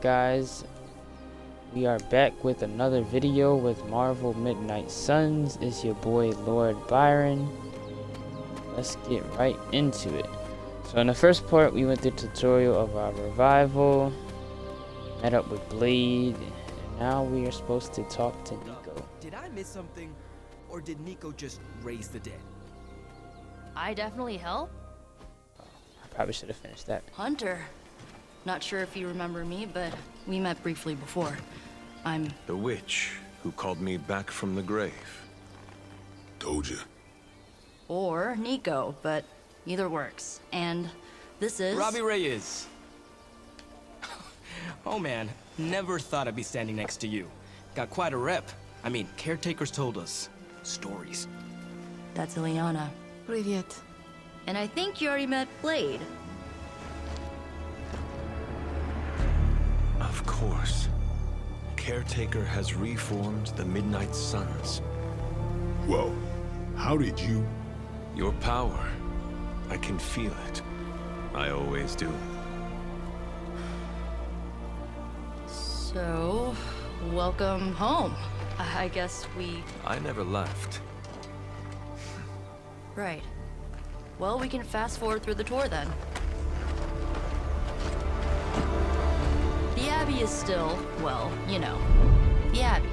Guys, we are back with another video with Marvel Midnight Suns. It's your boy Lord Byron. Let's get right into it. So in the first part we went through the tutorial of our revival, met up with Blade, and now we are supposed to talk to Nico. Did I miss something, or did Nico just raise the dead? I definitely help. I probably should have finished that. Hunter. Not sure if you remember me, but we met briefly before. I'm... The witch who called me back from the grave. Told you. Or Nico, but either works. And this is... Robbie Reyes. Oh man, never thought I'd be standing next to you. Got quite a rep. I mean, caretakers told us stories. That's Ileana. Привет. And I think you already met Blade. Of course. Caretaker has reformed the Midnight Suns. Whoa. How did you? Your power. I can feel it. I always do. So, welcome home. I guess we... I never left. Right. Well, we can fast forward through the tour then. The Abbey is still, well, you know, the Abbey.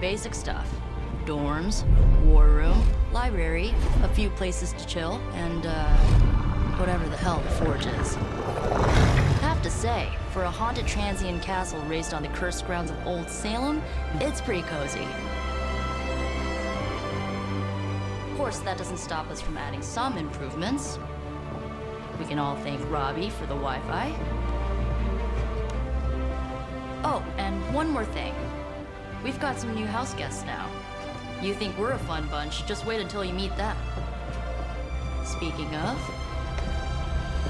Basic stuff. Dorms, war room, library, a few places to chill, and, whatever the hell the Forge is. Have to say, for a haunted transient castle raised on the cursed grounds of Old Salem, it's pretty cozy. Of course, that doesn't stop us from adding some improvements. We can all thank Robbie for the Wi-Fi. Oh, and one more thing. We've got some new house guests now. You think we're a fun bunch, just wait until you meet them. Speaking of,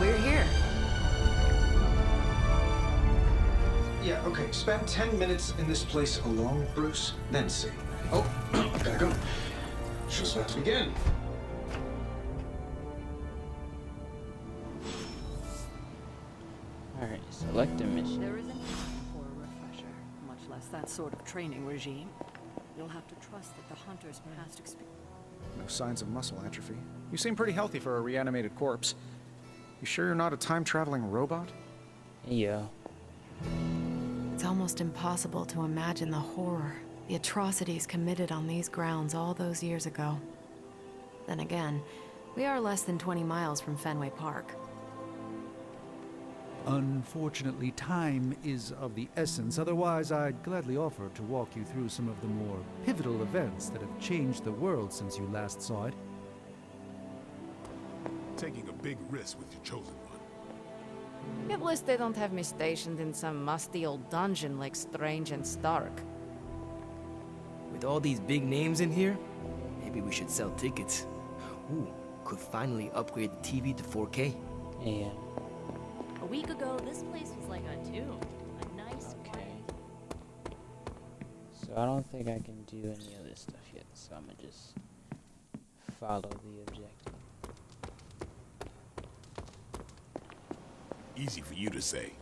we're here. Yeah, okay. Spend 10 minutes in this place alone, Bruce, then see. Oh, gotta go. Show's about to begin. Alright, select a mission. There isn't time for a refresher, much less that sort of training regime. You'll have to trust that the hunter's past experience. No signs of muscle atrophy. You seem pretty healthy for a reanimated corpse. You sure you're not a time-traveling robot? Yeah. It's almost impossible to imagine the horror, the atrocities committed on these grounds all those years ago. Then again, we are less than 20 miles from Fenway Park. Unfortunately, time is of the essence. Otherwise, I'd gladly offer to walk you through some of the more pivotal events that have changed the world since you last saw it. Taking a big risk with your chosen one. At least they don't have me stationed in some musty old dungeon like Strange and Stark. With all these big names in here, maybe we should sell tickets. Ooh, could finally upgrade the TV to 4K. Yeah. A week ago, this place was like a tomb. A nice Okay. So I don't think I can do any of this stuff yet, so I'm gonna just follow the objective. Easy for you to say.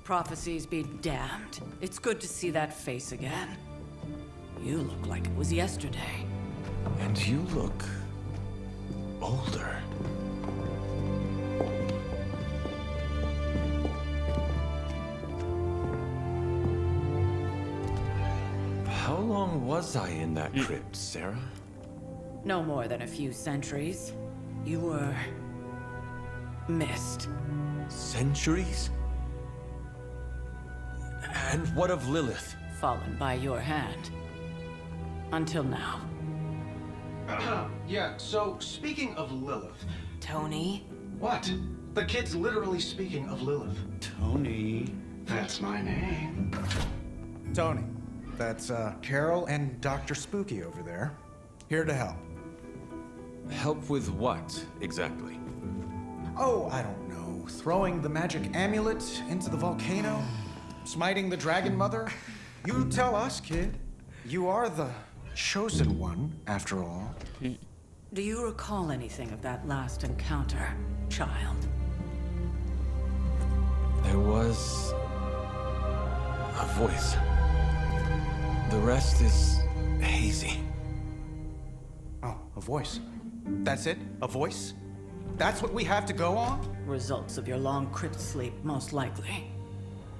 Prophecies be damned. It's good to see that face again. You look like it was yesterday. And you look... older. How long was I in that crypt, Sarah? No more than a few centuries. You were... missed. Centuries? And what of Lilith? Fallen by your hand. Until now. Yeah, so speaking of Lilith... Tony? What? The kid's literally speaking of Lilith. Tony... That's my name. Tony, that's Carol and Dr. Spooky over there. Here to help. Help with what, exactly? Oh, I don't know. Throwing the magic amulet into the volcano? Smiting the dragon mother? You tell us, kid. You are the chosen one, after all. Do you recall anything of that last encounter, child? There was a voice. The rest is hazy. Oh, a voice. That's it? A voice? That's what we have to go on? Results of your long crypt sleep, most likely.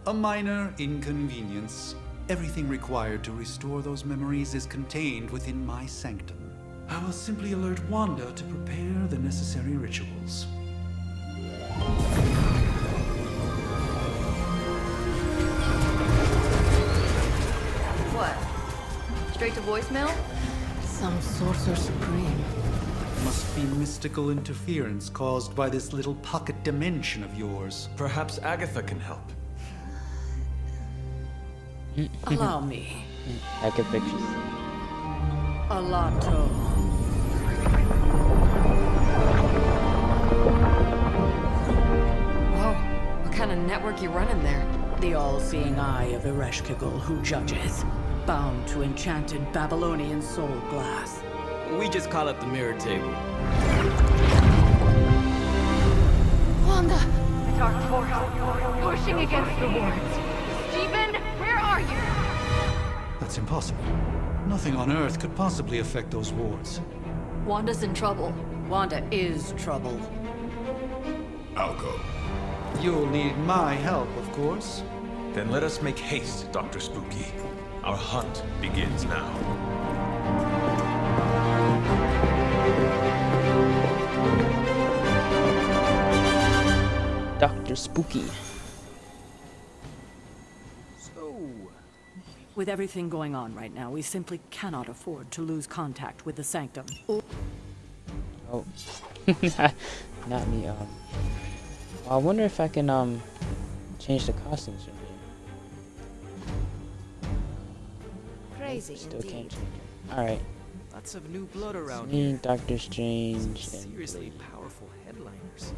A minor inconvenience. Everything required to restore those memories is contained within my sanctum. I will simply alert Wanda to prepare the necessary rituals. What? Straight to voicemail? Some sorcerer supreme. Must be mystical interference caused by this little pocket dimension of yours. Perhaps Agatha can help. Allow me. I can picture. Alato. Whoa, what kind of network you running there? The all-seeing eye of Ereshkigal who judges. Bound to enchanted Babylonian soul glass. We just call it the mirror table. Wanda! Dark force pushing against the wards. Stephen, where are you? That's impossible. Nothing on Earth could possibly affect those wards. Wanda's in trouble. Wanda is trouble. I'll go. You'll need my help, of course. Then let us make haste, Dr. Spooky. Our hunt begins now. Dr. Spooky. With everything going on right now, we simply cannot afford to lose contact with the Sanctum. Oh. Not me, I wonder if I can, change the costumes from here. Crazy Still indeed. can't change it. Alright. Lots of new blood around Me, here. Doctor Strange, Some and seriously powerful headliners.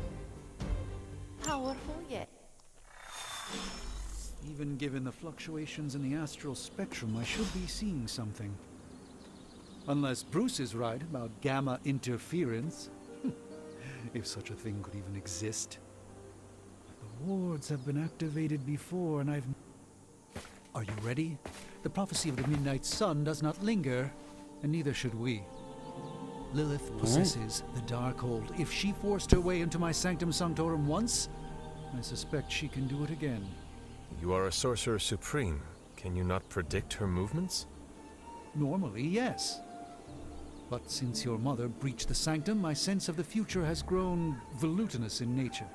Powerful yet. Even given the fluctuations in the astral spectrum, I should be seeing something. Unless Bruce is right about gamma interference. If such a thing could even exist. The wards have been activated before, and I've... Are you ready? The prophecy of the Midnight Sun does not linger, and neither should we. Lilith possesses the Darkhold. If she forced her way into my Sanctum Sanctorum once, I suspect she can do it again. You are a sorcerer supreme. Can you not predict her movements? Normally, yes. But since your mother breached the sanctum, my sense of the future has grown volutinous in nature.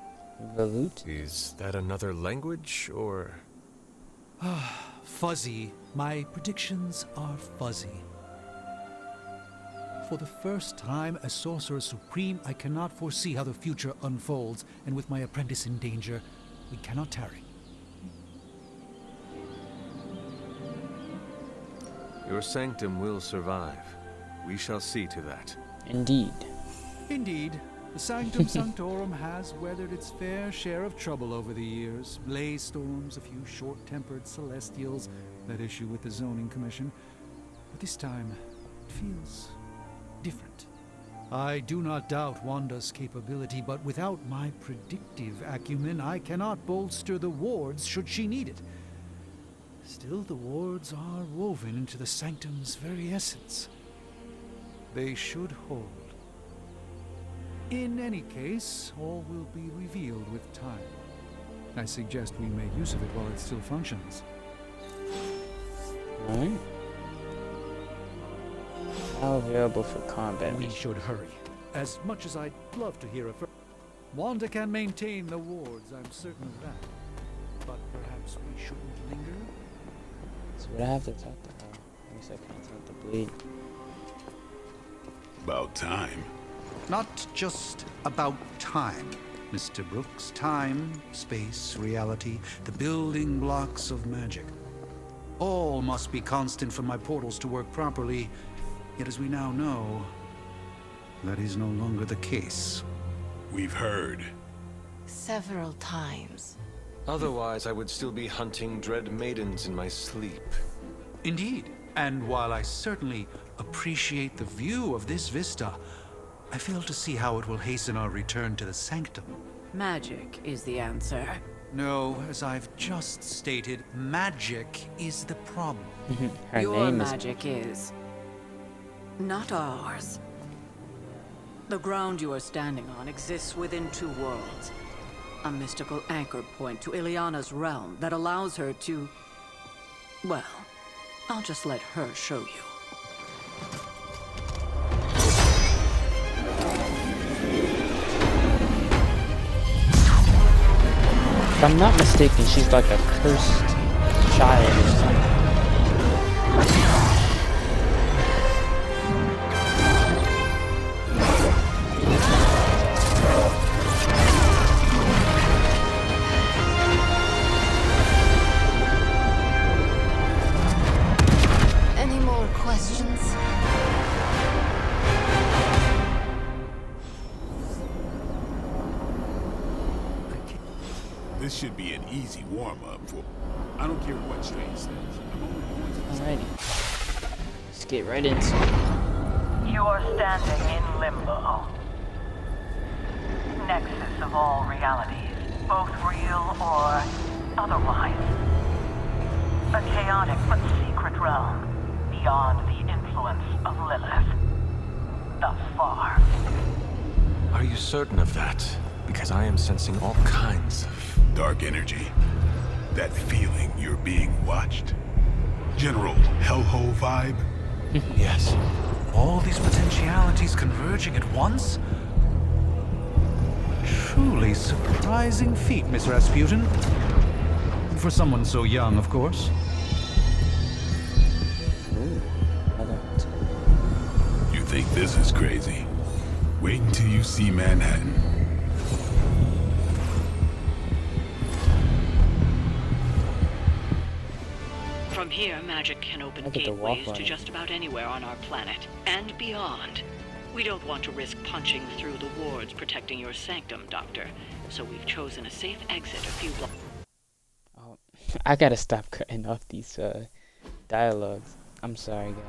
Velut? Is that another language, or...? Fuzzy. My predictions are fuzzy. For the first time as Sorcerer Supreme, I cannot foresee how the future unfolds, and with my apprentice in danger, we cannot tarry. Your sanctum will survive. We shall see to that. Indeed. Indeed, the Sanctum Sanctorum has weathered its fair share of trouble over the years. Blaze storms, a few short-tempered celestials, that issue with the Zoning Commission. But this time, it feels different. I do not doubt Wanda's capability, but without my predictive acumen, I cannot bolster the wards should she need it. Still, the wards are woven into the Sanctum's very essence. They should hold. In any case, all will be revealed with time. I suggest we make use of it while it still functions. Alright. Now available for combat. We should hurry. As much as I'd love to hear a Wanda can maintain the wards, I'm certain of that. But perhaps we shouldn't linger? So would I have to talk to her? I guess I can't talk to Bleed. About time. Not just about time, Mr. Brooks. Time, space, reality, the building blocks of magic. All must be constant for my portals to work properly. Yet as we now know, that is no longer the case. We've heard. Several times. Otherwise, I would still be hunting dread maidens in my sleep. Indeed. And while I certainly appreciate the view of this vista, I fail to see how it will hasten our return to the Sanctum. Magic is the answer. No, as I've just stated, magic is the problem. Her Your name is magic is not ours. The ground you are standing on exists within two worlds. A mystical anchor point to Ileana's realm that allows her to... Well, I'll just let her show you. If I'm not mistaken, she's like a cursed child or something. Any more questions? This should be an easy warm-up for... I don't care what Strange says. I'm only going to... Alrighty. Let's get right into it. You are standing in limbo. Nexus of all realities, both real or otherwise. A chaotic but secret realm, beyond the influence of Lilith. Thus far. Are you certain of that? Because I am sensing all kinds of... Dark energy. That feeling you're being watched. General hellhole vibe? Yes. All these potentialities converging at once? Truly surprising feat, Miss Rasputin. For someone so young, of course. Ooh, another You think this is crazy? Wait until you see Manhattan. From here, magic can open gateways to just about anywhere on our planet, and beyond. We don't want to risk punching through the wards protecting your sanctum, Doctor, so we've chosen a safe exit a few blocks. Oh, I gotta stop cutting off these dialogues. I'm sorry, guys.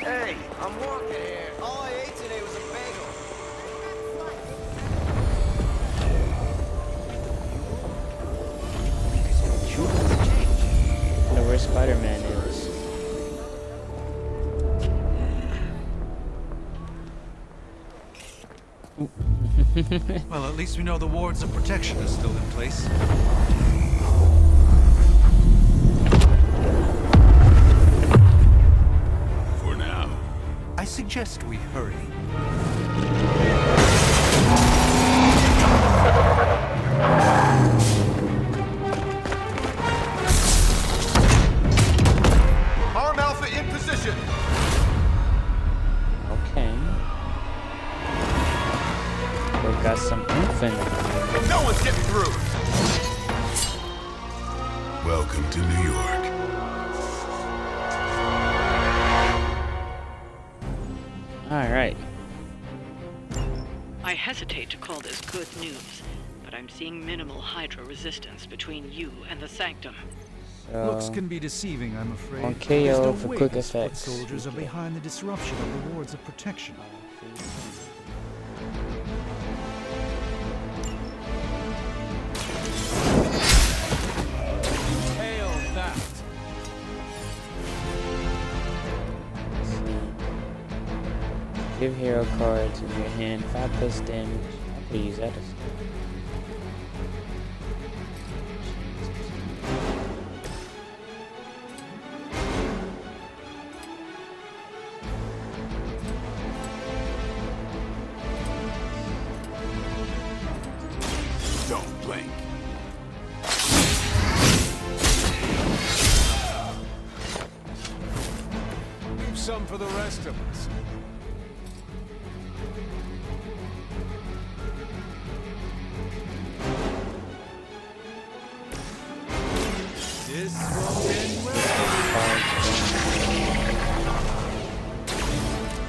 Hey, I'm walking here. All I ate today was a bagel. I know where Spider-Man is. Well, at least we know the wards of protection are still in place. For now. I suggest we hurry. Arm Alpha in position. Okay. We've got some oomph in it. No one's getting through. Welcome to New York. Alright. I hesitate to call this good news, but I'm seeing minimal Hydra resistance between you and the Sanctum. Looks can be deceiving, I'm afraid. On There's KO no for way quick these foot effects. soldiers are behind the disruption of the wards of protection. Hail that. Give hero cards in your hand, 5+ damage. I could use that as Don't blink. Leave some for the rest of us. This won't end well.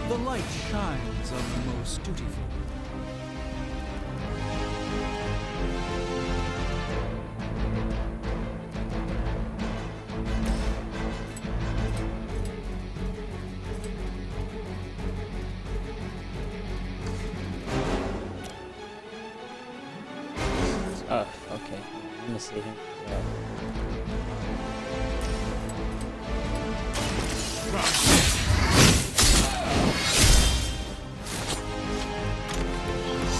The light shines on the most dutiful. see him. Yeah.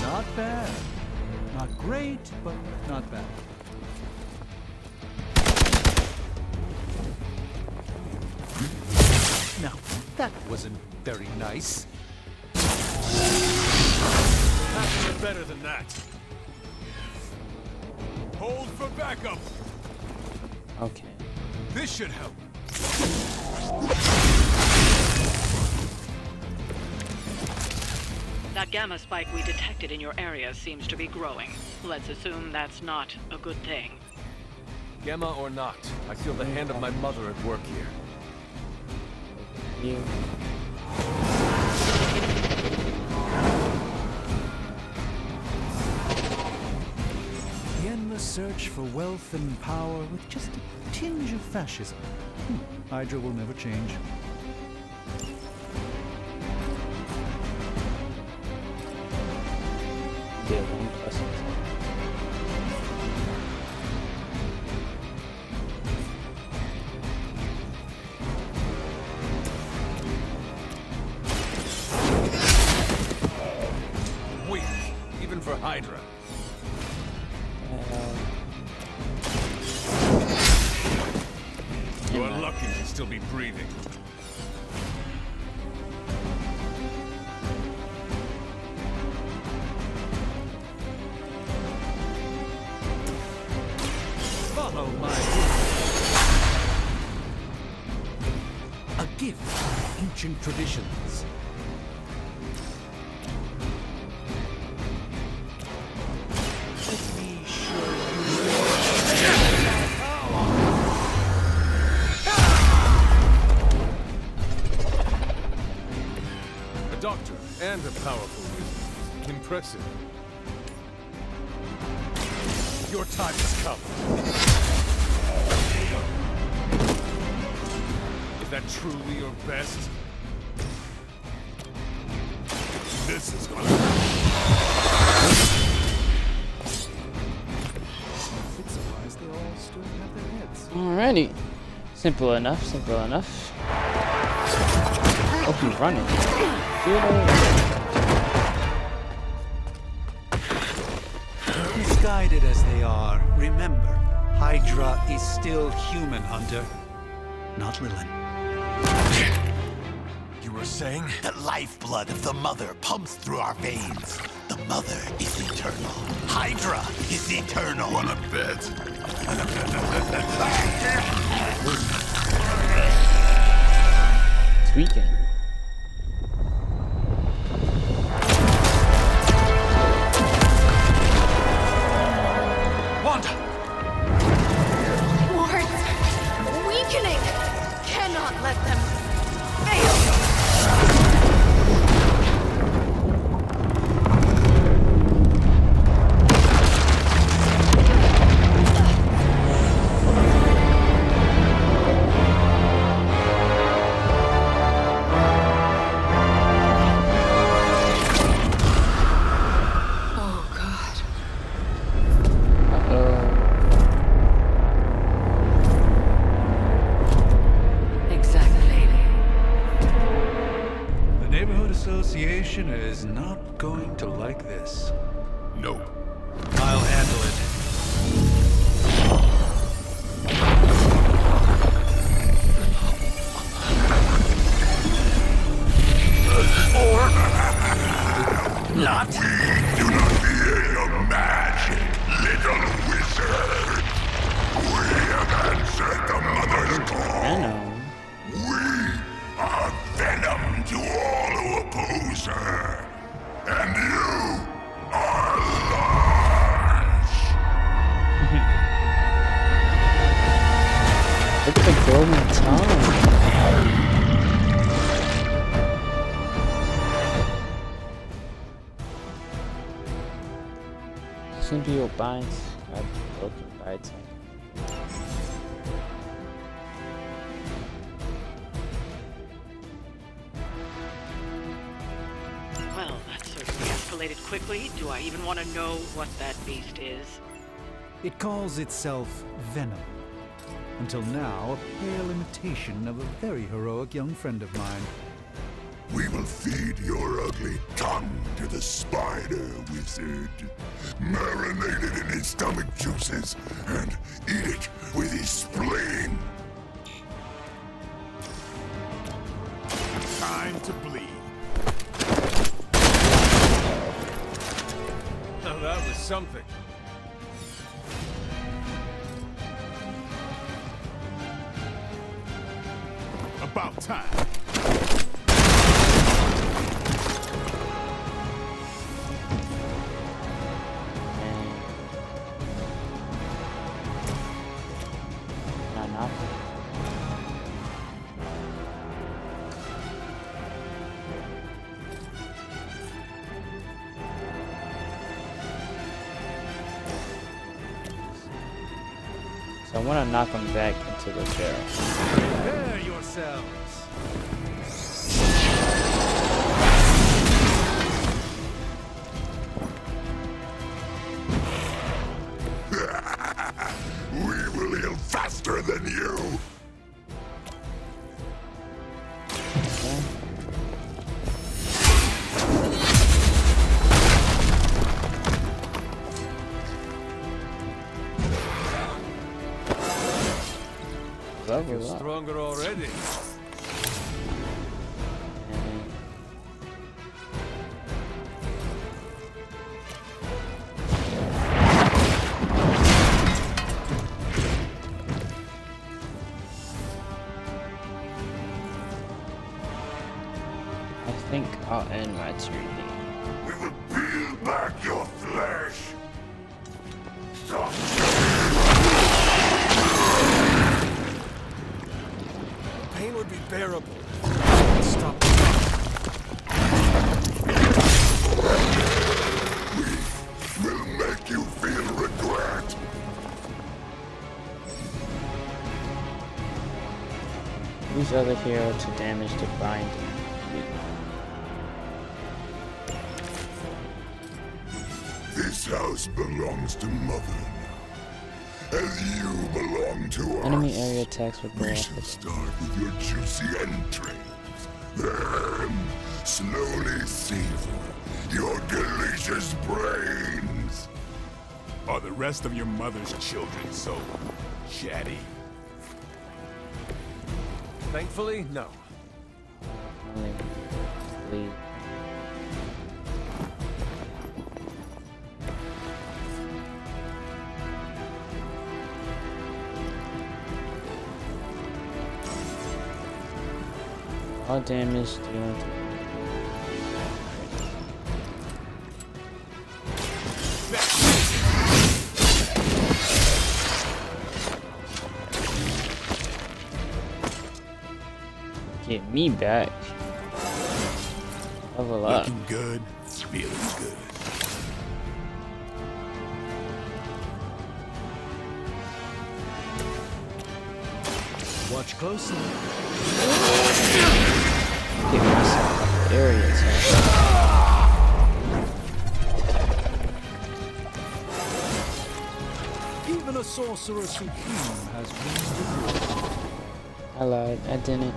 Not bad. Not great, but not bad. Now, that wasn't very nice. Has to be better than that. Hold for backup. Okay. This should help. That gamma spike we detected in your area seems to be growing. Let's assume that's not a good thing. Gamma or not, I feel the hand of my mother at work here. You. The endless search for wealth and power with just a tinge of fascism. Hydra will never change. Weak, even for Hydra. You are lucky to still be breathing. Follow my a gift of ancient traditions. Let me show A doctor and a powerful wizard. Impressive. Your time has come. Is that truly your best? This is gonna hurt. It's surprised they all still have their heads. Alrighty. Simple enough, simple enough. Oh, he's running. Misguided as they are, remember, Hydra is still human, Hunter. Not Lilith. You were saying? The lifeblood of the Mother pumps through our veins. The Mother is eternal. Hydra is eternal. Wanna bet? Tweaking. Wanda! Wards! Weakening! Cannot let them fail! Association is not going to like this. No. I'll handle it. Or not. We do not fear your magic, little wizard. We have answered the Mother's call. We are venom to all who oppose her. And you are large. Look at the golden tongue. Symbiote binds. I've broken by its hand. Well, that certainly escalated quickly. Do I even want to know what that beast is? It calls itself Venom. Until now, a pale imitation of a very heroic young friend of mine. We will feed your ugly tongue to the spider wizard. Marinate it in his stomach juices and eat it with his spleen. Time to bleed. Now that was something. About time. So I want to knock him back into the barrel. Prepare yourselves. We will heal faster than you. You're stronger already. I think I'll end my turn here. We will peel back your flesh. Stop. Pain would be bearable. Stop. We will make you feel regret. Use other hero to damage the binding. This house belongs to Mother now, as you belong to us. Enemy area attacks with We shall start with your juicy entrails, then slowly savor your delicious brains. Are the rest of your mother's children so chatty? Thankfully, no. Leave. All damage dealing to get me back. Level up. Looking good, feeling good. Watch closely. Get myself area attack. Even a sorcerer supreme has room to grow. I lied. I didn't.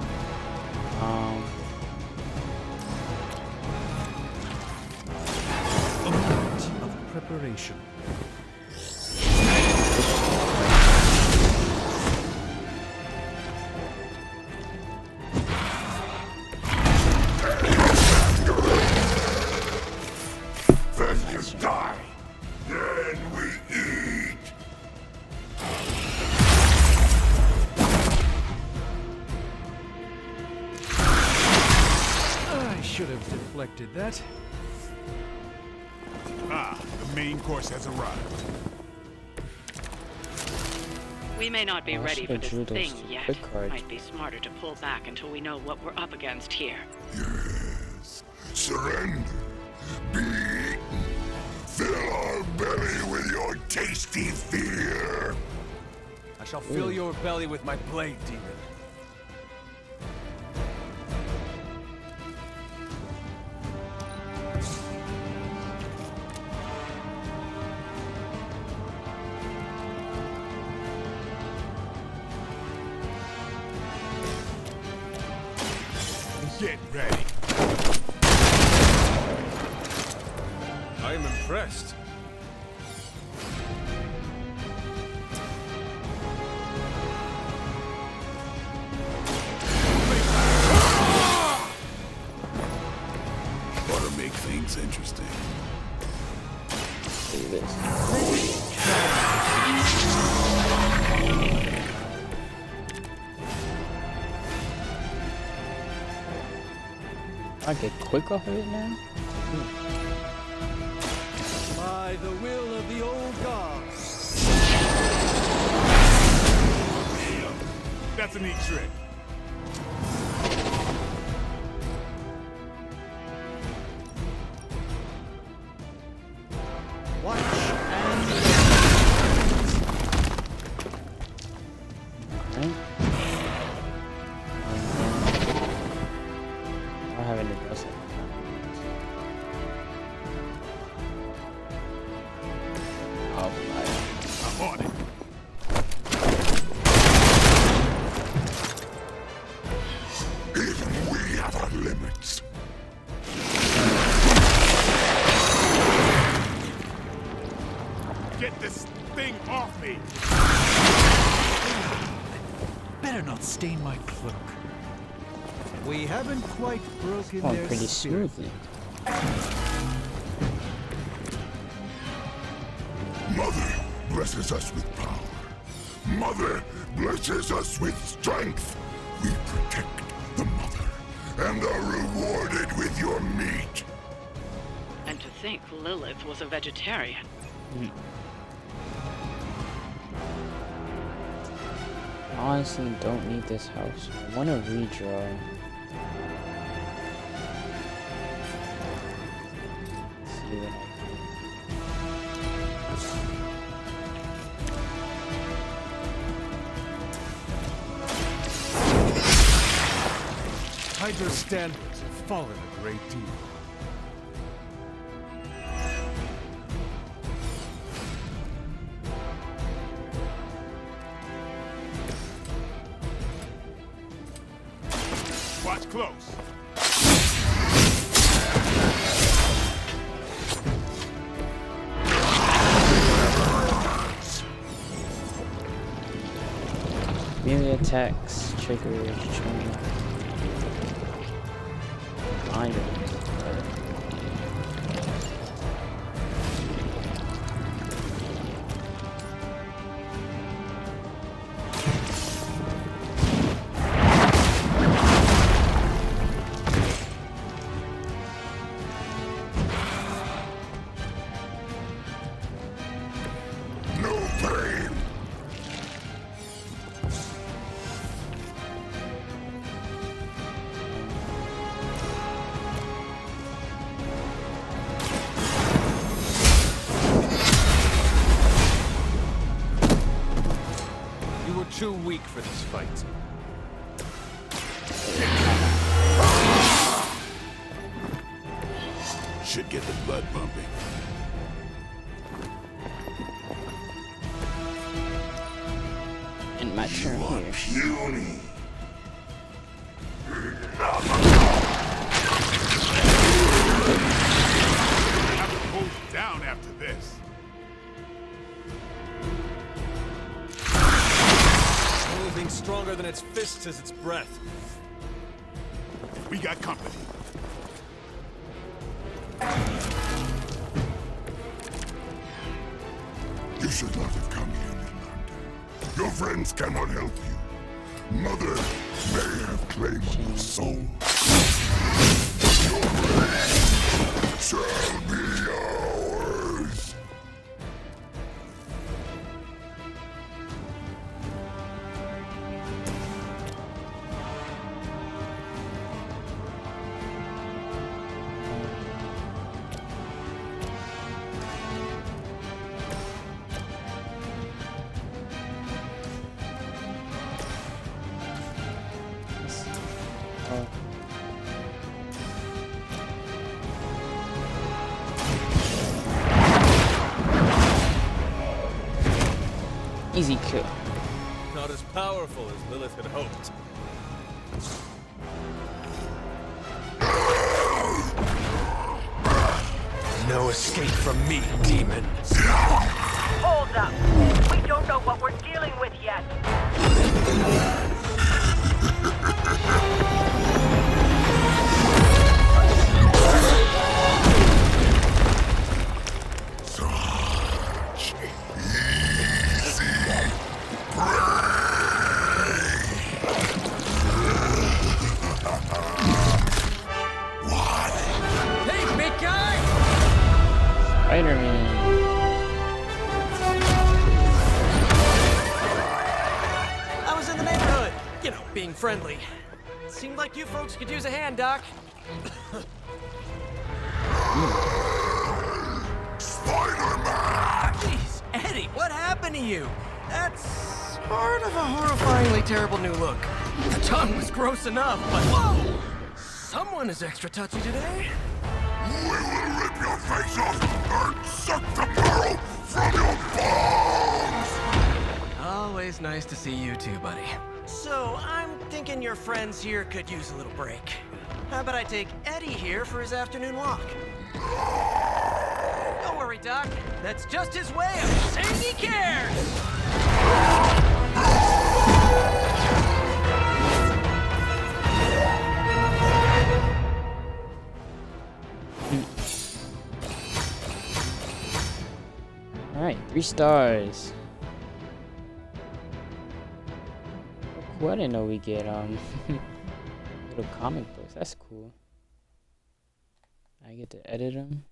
A moment of preparation. First you die, then we eat. I should have deflected that. Ah, the main course has arrived. We may not be Oh, I ready for should've this drew those thing two yet. quick cards. Might be smarter to pull back until we know what we're up against here. Yes. Surrender. Be eaten. Fill our belly with your tasty fear. I shall fill your belly with my blade, demon. Get ready. I am impressed. Ought to make things interesting. See this. I get quick off of it now? By the will of the old gods. That's a neat trick. Watch and I have any dress. Oh my. I'm on it. Even we have our limits. Get this thing off me! better not stain my cloak. We haven't quite broken their Pretty spirit. smoothly. Mother blesses us with power. Mother blesses us with strength. We protect the mother and are rewarded with your meat. And to think Lilith was a vegetarian. Honestly, don't need this house. I want to redraw. See what I Hydra's standards have fallen a great deal. Watch close. melee attacks, triggers, chain. Iron. No pain. You were too weak for this fight. Should get the blood pumping. And my turn here. Puny. I have to hold you down after this. Only thing stronger than its fists is its breath. We got company. You should not have come here, Midlander. Your friends cannot help you. Mother may have claimed your soul. Your reign shall be ours. Easy kill. Not as powerful as Lilith had hoped. no escape from me, demon. Hold up. We don't know what we're dealing with yet. Such easy prey. What? Hey, big guy! Spider-Man. I was in the neighborhood. You know, being friendly. Seemed like you folks could use a hand, Doc. Spider-Man! Jeez, Eddie, what happened to you? That's sort of a horrifyingly terrible new look. The tongue was gross enough, but whoa! Someone is extra touchy today. We will rip your face off and suck the marrow from your bones! Always nice to see you too, buddy. So, I'm thinking your friends here could use a little break. How about I take Eddie here for his afternoon walk? Don't worry, Doc. That's just his way of saying he cares! Alright, 3 stars. Cool, I didn't know we get little comic books. That's cool. I get to edit them.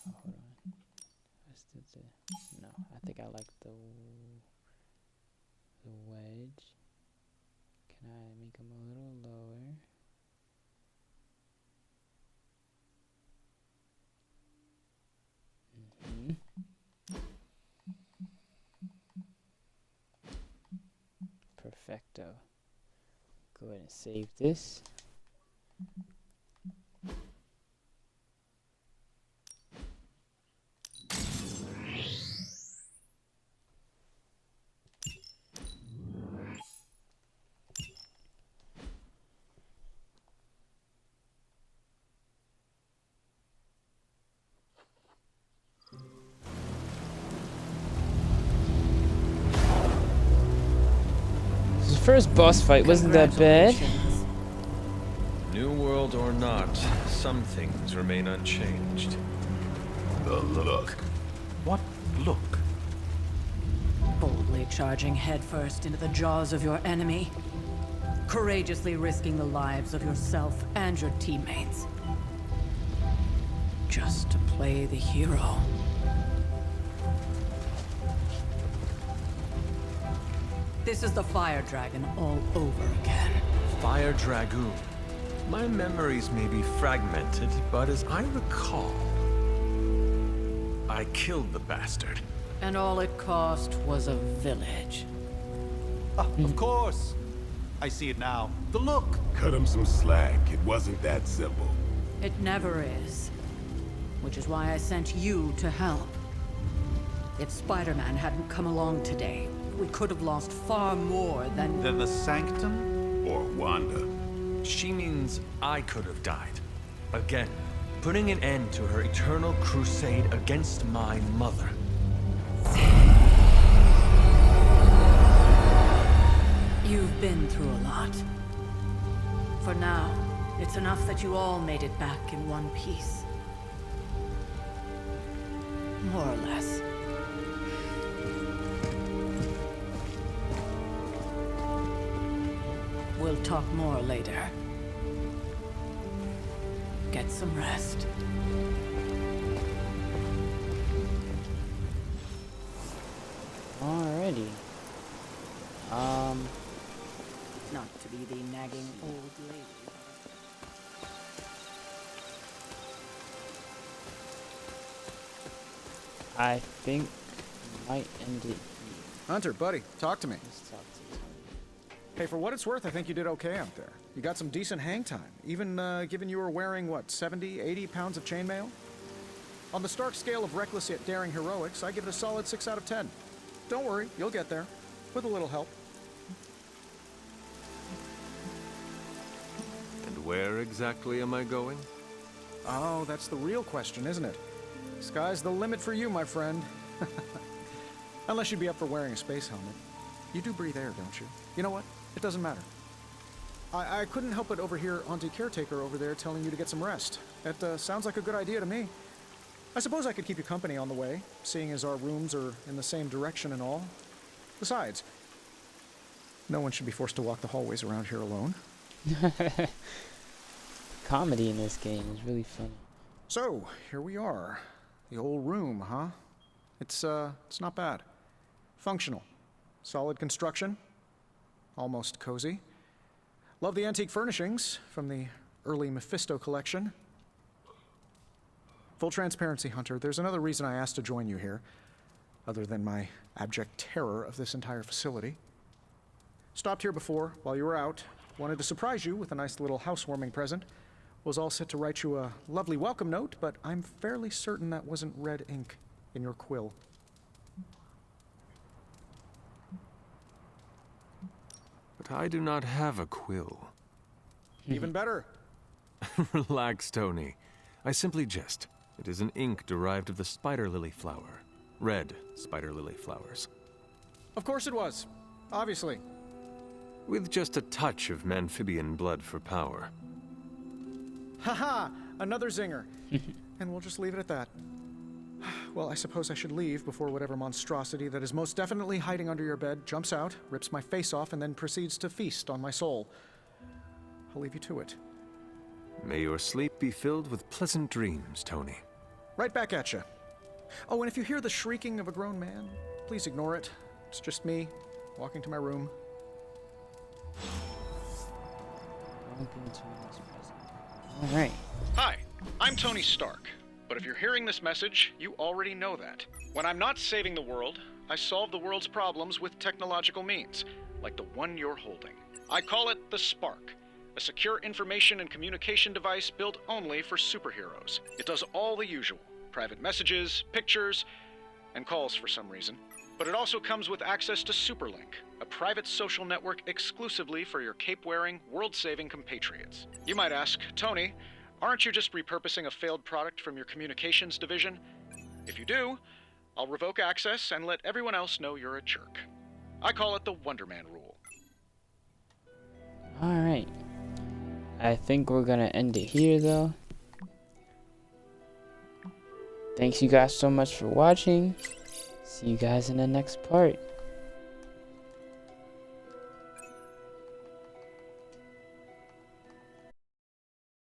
Hold on. No, I think I like the wedge. Can I make them a little lower? Perfecto. Go ahead and save this. First boss fight wasn't that bad. New world or not, some things remain unchanged. The look. What look? Boldly charging headfirst into the jaws of your enemy. Courageously risking the lives of yourself and your teammates. Just to play the hero. This is the Fire Dragon all over again. Fire Dragoon. My memories may be fragmented, but as I recall, I killed the bastard. And all it cost was a village. Of course. I see it now. The look. Cut him some slack. It wasn't that simple. It never is. Which is why I sent you to help. If Spider-Man hadn't come along today, we could have lost far more than the Sanctum? Or Wanda. She means I could have died. Again, putting an end to her eternal crusade against my mother. You've been through a lot. For now, it's enough that you all made it back in one piece. More or less. We'll talk more later. Get some rest. Alrighty. Not to be the nagging old lady. I think we might end it here. Hunter, buddy, talk to me. Let's talk to Tony. Hey, for what it's worth, I think you did okay out there. You got some decent hang time, even given you were wearing, what, 70, 80 pounds of chainmail? On the Stark scale of reckless yet daring heroics, I give it a solid 6 out of 10. Don't worry, you'll get there. with a little help. And where exactly am I going? Oh, that's the real question, isn't it? Sky's the limit for you, my friend. Unless you'd be up for wearing a space helmet. You do breathe air, don't you? You know what? It doesn't matter. I couldn't help but overhear Auntie Caretaker over there telling you to get some rest. That sounds like a good idea to me. I suppose I could keep you company on the way, seeing as our rooms are in the same direction and all. Besides, no one should be forced to walk the hallways around here alone. Comedy in this game is really funny. So, here we are. The old room, huh? It's not bad. Functional. Solid construction. Almost cozy. Love the antique furnishings from the early Mephisto collection. Full transparency, Hunter, there's another reason I asked to join you here, other than my abject terror of this entire facility. Stopped here before, while you were out. Wanted to surprise you with a nice little housewarming present. Was all set to write you a lovely welcome note, but I'm fairly certain that wasn't red ink in your quill. But I do not have a quill. Even better. Relax, Tony. I simply jest. It is an ink derived of the spider lily flower. Red spider lily flowers. Of course it was. Obviously. With just a touch of amphibian blood for power. Haha! Another zinger. And we'll just leave it at that. Well, I suppose I should leave before whatever monstrosity that is most definitely hiding under your bed jumps out, rips my face off, and then proceeds to feast on my soul. I'll leave you to it. May your sleep be filled with pleasant dreams, Tony. Right back at you. Oh, and if you hear the shrieking of a grown man, please ignore it. It's just me, walking to my room. Alright. Hi, I'm Tony Stark. But if you're hearing this message, you already know that. When I'm not saving the world, I solve the world's problems with technological means, like the one you're holding. I call it the Spark, a secure information and communication device built only for superheroes. It does all the usual, private messages, pictures, and calls for some reason. But it also comes with access to Superlink, a private social network exclusively for your cape-wearing, world-saving compatriots. You might ask, Tony, aren't you just repurposing a failed product from your communications division? If you do, I'll revoke access and let everyone else know you're a jerk. I call it the Wonder Man rule. Alright. I think we're gonna end it here though. Thanks you guys so much for watching. See you guys in the next part.